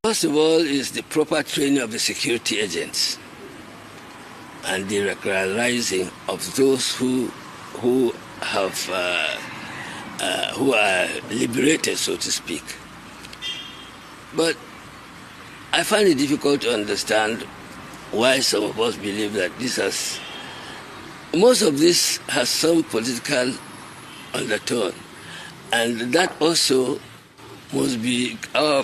First of all is the proper training of the security agents and the regularizing of those who are liberated, so to speak. But I find it difficult to understand why some of us believe that most of this has some political undertone, and that also our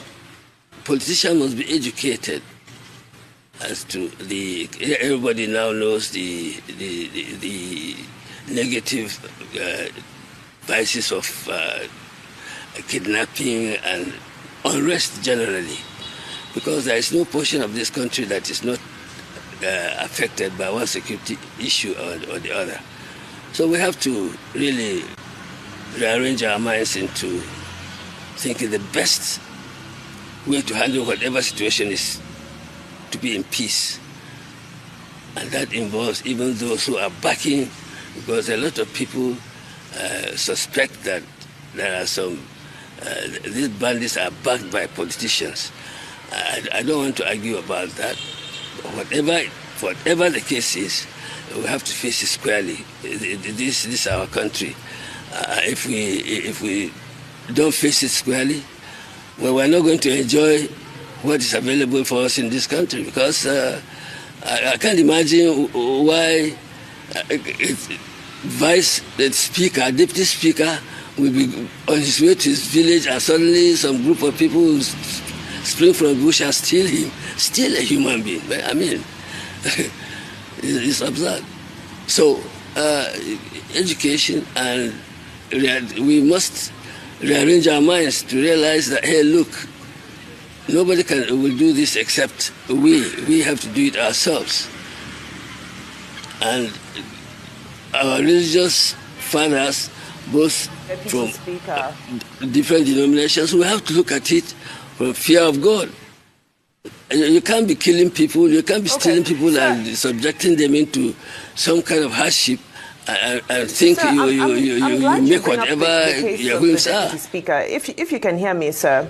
politicians must be educated as to everybody now knows the negative vices of kidnapping and unrest generally, because there is no portion of this country that is not affected by one security issue or the other. So we have to really rearrange our minds into thinking the best way to handle whatever situation is to be in peace. And that involves even those who are backing, because a lot of people suspect that there are these bandits are backed by politicians. I don't want to argue about that. Whatever the case is, we have to face it squarely. This is our country. If we don't face it squarely, well, we're not going to enjoy what is available for us in this country, because I can't imagine why deputy speaker will be on his way to his village and suddenly some group of people will spring from the bush and steal him, steal a human being. I mean, it's absurd. So, education, and we must rearrange our minds to realize that, hey, look, nobody will do this except we have to do it ourselves. And our religious fathers, both from different denominations, we have to look at it from fear of God. You can't be killing people, you can't be stealing people and subjecting them into some kind of hardship and think you make whatever your whims are. Speaker, if you can hear me, sir.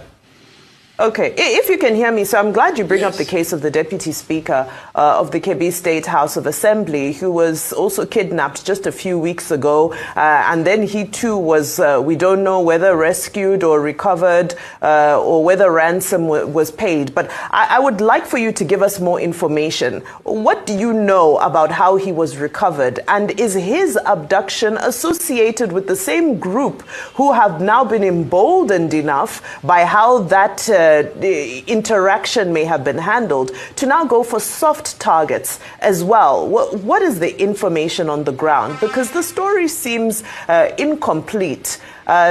Okay, if you can hear me, so I'm glad you bring up the case of the Deputy Speaker of the Kebbi State House of Assembly, who was also kidnapped just a few weeks ago, and then he too was, we don't know whether rescued or recovered, or whether ransom was paid. But I would like for you to give us more information. What do you know about how he was recovered, and is his abduction associated with the same group who have now been emboldened enough by how that the interaction may have been handled to now go for soft targets as well? What is the information on the ground? Because the story seems incomplete.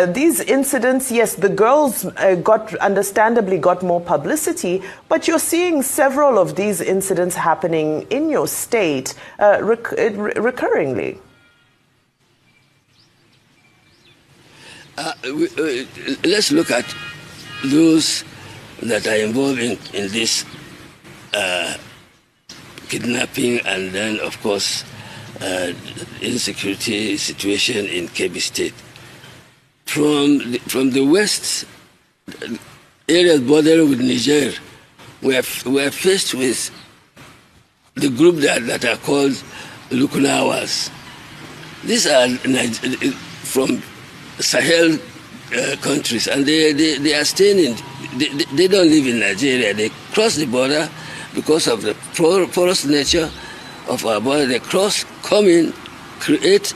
These incidents, yes, the girls understandably got more publicity, but you're seeing several of these incidents happening in your state recurringly. Let's look at those that are involved in this kidnapping and then, of course, insecurity situation in Kebbi State. From the west areas bordering with Niger, we are faced with the group that are called Lukunawas. These are from Sahel countries, and they are staying in. They don't live in Nigeria. They cross the border because of the porous nature of our border. They come in, create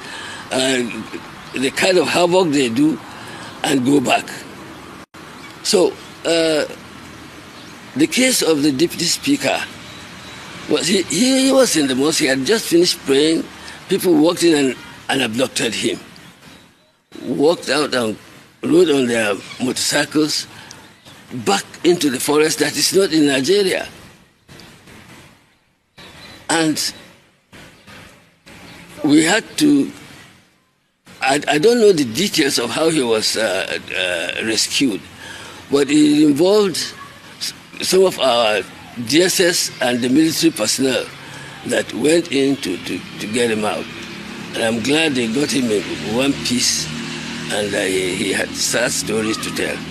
the kind of havoc they do, and go back. So the case of the Deputy Speaker was he was in the mosque. He had just finished praying. People walked in and abducted him. Walked out and rode on their motorcycles back into the forest that is not in Nigeria. And we had to, I don't know the details of how he was rescued, but it involved some of our DSS and the military personnel that went in to get him out. And I'm glad they got him in one piece, and he had sad stories to tell.